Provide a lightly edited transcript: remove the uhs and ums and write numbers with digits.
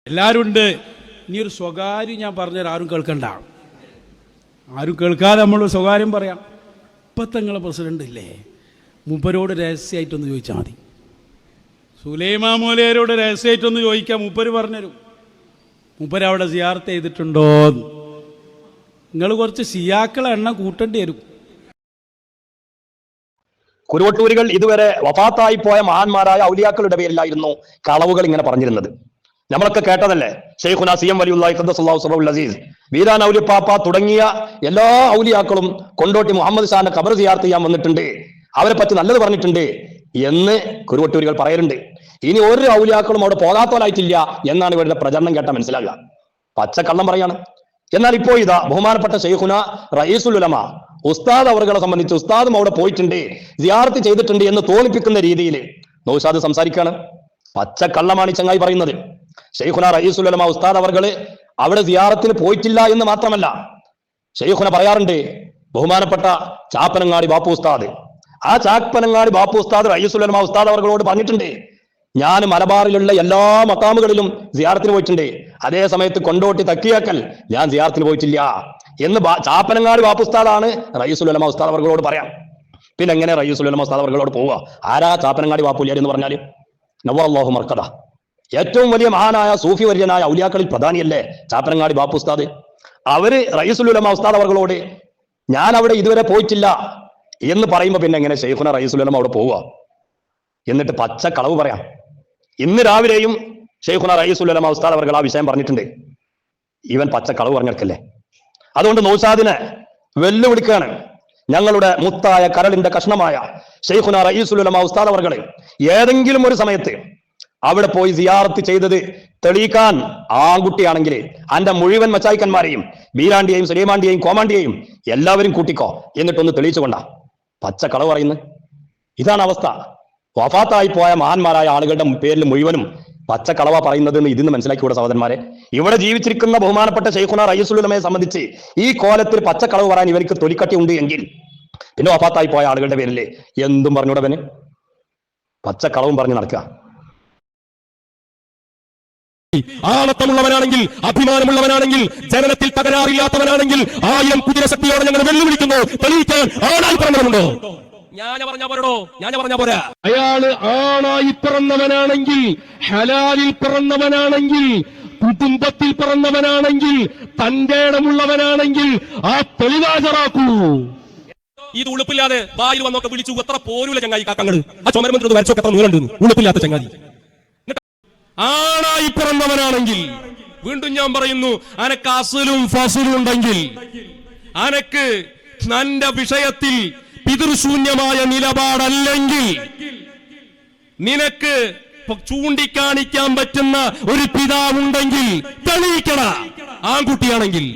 എല്ലാവരും ഉണ്ട്. ഇനി ഒരു സ്വകാര്യം ഞാൻ പറഞ്ഞാൽ ആരും കേൾക്കണ്ട, ആരും കേൾക്കാതെ നമ്മൾ സ്വകാര്യം പറയാം. ഇപ്പം നിങ്ങളെ പ്രസിഡന്റ് ഇല്ലേ, മൂപ്പരോട് രഹസ്യമായിട്ടൊന്ന് ചോദിച്ചാൽ മതി. സുലൈമാ മൗലവിയോട് രഹസ്യമായിട്ടൊന്ന് ചോദിക്കാം, മൂപ്പര് പറഞ്ഞുതരും. മൂപ്പര് അവിടെ സിയാറത്ത് ചെയ്തിട്ടുണ്ടോ? നിങ്ങൾ കുറച്ച് സിയാക്കളെ എണ്ണം കൂട്ടേണ്ടി വരും. കുരുവട്ടൂരികൾ ഇതുവരെ വഫാത്തായി പോയ മഹാന്മാരായ ഔലിയാക്കളുടെ പേരിലായിരുന്നു കളവുകൾ ഇങ്ങനെ പറഞ്ഞിരുന്നത്. നമ്മളൊക്കെ കേട്ടതല്ലേ, ഷെയ്ഖുന സിയം വലിയുള്ളാഹി ഖദ്ദസല്ലാഹു സിർറഹുൽ അസീസ്, വീരാൻ ഔലിപ്പാപ്പ തുടങ്ങിയ എല്ലാ ഔലിയാക്കളും കൊണ്ടോട്ടി മുഹമ്മദ് ഷാന്റെ ഖബർ സിയാറത്ത് ചെയ്യാൻ വന്നിട്ടുണ്ട്, അവരെ പറ്റി നല്ലത് പറഞ്ഞിട്ടുണ്ട് എന്ന് കുരുവട്ടൂരികൾ പറയലുണ്ട്. ഇനി ഒരു ഔലിയാക്കളും അവിടെ പോകാത്തവരായിട്ടില്ല എന്നാണ് ഇവരുടെ പ്രചരണം കേട്ടാൽ മനസ്സിലാകുക. പച്ചക്കള്ളം പറയാണ്. എന്നാൽ ഇപ്പോൾ ഇതാ ബഹുമാനപ്പെട്ട ഷെയ്ഖുന റയീസുൽ ഉലമ ഉസ്താദ് അവറുകളെ സംബന്ധിച്ച് ഉസ്താദും അവിടെ പോയിട്ടുണ്ട്, സിയാറത്ത് ചെയ്തിട്ടുണ്ട് എന്ന് തോന്നിപ്പിക്കുന്ന രീതിയിൽ നൗഷാദ് സംസാരിക്കുകയാണ്. പച്ചക്കള്ളമാണ് ഈ ചങ്ങായി പറയുന്നത്. ഷെയ്ഖുന റയീസുൽ ഉലമ ഉസ്താദ് അവർകള് അവിടെ സിയാറത്തിന് പോയിട്ടില്ല എന്ന് മാത്രമല്ല, ഷെയ്ഖുന പറയാറുണ്ട്, ബഹുമാനപ്പെട്ട ചാപ്പനങ്ങാടി ബാപ്പു ഉസ്താദ്, ആ ചാപ്പനങ്ങാടി ബാപ്പു ഉസ്താദ് റയീസുൽ ഉലമ ഉസ്താദ് അവർകളോട് പറഞ്ഞിട്ടുണ്ട്, ഞാൻ മലബാറിലുള്ള എല്ലാ മക്കാമുകളിലും സിയാറത്തിന് പോയിട്ടുണ്ട്, അതേ സമയത്ത് കൊണ്ടോട്ടി തക്കിയാക്കൽ ഞാൻ സിയാറത്തിന് പോയിട്ടില്ല എന്ന് ചാപ്പനങ്ങാടി ബാപ്പു ഉസ്താദാണ് റയീസുൽ ഉലമ ഉസ്താദ് അവർകളോട് പറയാം. പിന്നെ എങ്ങനെ റയീസുൽ ഉലമ ഉസ്താദ് അവർകളോട് പോവുക? ആരാ ചാപ്പനങ്ങാടി ബാപ്പുലിയാർ എന്ന് പറഞ്ഞാൽ? നവ്വറല്ലാഹു മർക്കദ, ഏറ്റവും വലിയ മഹാനായ സൂഫി വര്യനായ ഔലിയാക്കളിൽ പ്രധാനിയല്ലേ ചാപ്പനങ്ങാടി ബാപ്പു ഉസ്താദ്. അവര് റയീസുൽ ഉലമ ഉസ്താദ് അവർകളോട് ഞാൻ അവിടെ ഇതുവരെ പോയിട്ടില്ല എന്ന് പറയുമ്പോ പിന്നെ എങ്ങനെ ഷെയ്ഖുന റയീസുൽ ഉലമ അവിടെ പോവുക? എന്നിട്ട് പച്ച കളവ് പറയാം. ഇന്ന് രാവിലെയും ഷെയ്ഖുന റയീസുൽ ഉലമ ഉസ്താദ് അവർകൾ ആ വിഷയം പറഞ്ഞിട്ടുണ്ട്. ഇവൻ പച്ച കളവ് പറഞ്ഞെടുക്കല്ലേ? അതുകൊണ്ട് നൗഷാദിനെ വെല്ലുവിളിക്കുകയാണ്. ഞങ്ങളുടെ മുത്തായ കരളിന്റെ കഷ്ണമായ ഷെയ്ഖുന റയീസുൽ ഉലമ ഉസ്താദ് അവർകൾ ഏതെങ്കിലും ഒരു സമയത്ത് അവിടെ പോയി സിയാറത്ത് ചെയ്തത് തെളിയിക്കാൻ ആൺകുട്ടിയാണെങ്കിൽ അന്റെ മുഴുവൻ മച്ചായിക്കന്മാരെയും ബീരാണ്ടിയെയും സുലൈമാണ്ടിയെയും കോമാണ്ടിയെയും എല്ലാവരും കൂട്ടിക്കോ, എന്നിട്ടൊന്ന് തെളിയിച്ചുകൊണ്ടാ പച്ച കളവ് പറയുന്നത്. ഇതാണ് അവസ്ഥ. വഫാത്തായി പോയ മഹാന്മാരായ ആളുകളുടെ പേരിൽ മുഴുവനും പച്ചക്കളവ പറയുന്നത് എന്ന് ഇതിന്ന് മനസ്സിലാക്കിക്കൂടെ സഹോദരന്മാരെ? ഇവിടെ ജീവിച്ചിരിക്കുന്ന ബഹുമാനപ്പെട്ട ഷെയ്ഖുന റയീസുൽ ഉലമയെ സംബന്ധിച്ച് ഈ കോലത്തിൽ പച്ചക്കളവ് പറയാൻ ഇവർക്ക് തൊലിക്കട്ടി ഉണ്ട് എങ്കിൽ പിന്നെ വഫാത്തായി പോയ ആളുകളുടെ പേരിൽ എന്തും പറഞ്ഞുകൂടവന്? പച്ചക്കളവും പറഞ്ഞു നടക്കുക. ആളത്തമുള്ളവനാണെങ്കിൽ, അഭിമാനമുള്ളവനാണെങ്കിൽ, ജനനത്തിൽ തകരാറില്ലാത്തവനാണെങ്കിൽ 1000 കുതിരശക്തിയോടെ ഞങ്ങൾ വെല്ലുവിളിക്കുന്നു, തെളിയിക്കാൻ ആണായി പറഞ്ഞവരുണ്ടോ? ഞാൻ പറഞ്ഞ പോരാ. അയാള് ആണായി പിറന്നവനാണെങ്കിൽ, ഹലാലിൽ പിറന്നവനാണെങ്കിൽ, കുടുംബത്തിൽ പിറന്നവനാണെങ്കിൽ, തന്റെ ഇടമുള്ളവനാണെങ്കിൽ ആ തെളിവാചറാക്കൂ. ഇത് ഉളുപ്പില്ലാതെ വായിൽ വന്നൊക്കെ വിളിച്ചു എത്ര പോരൂല ചങ്ങായി കാക്കങ്ങള്. ആ ചുമരമന്ത്രി വരച്ചൊക്കെ എത്ര നൂലുണ്ട്, ഉളുപ്പില്ലാത്ത ചങ്ങാതി. ആണായി പിറന്നവനാണെങ്കിൽ, വീണ്ടും ഞാൻ പറയുന്നു, അനക്ക് അസലും ഫസലും ഉണ്ടെങ്കിൽ, അനക്ക് തന്റെ വിഷയത്തിൽ പിതൃശൂന്യമായ നിലപാടല്ലെങ്കിൽ, നിനക്ക് ചൂണ്ടിക്കാണിക്കാൻ പറ്റുന്ന ഒരു പിതാവുണ്ടെങ്കിൽ തെളിയിക്കണ. ആൺകുട്ടിയാണെങ്കിൽ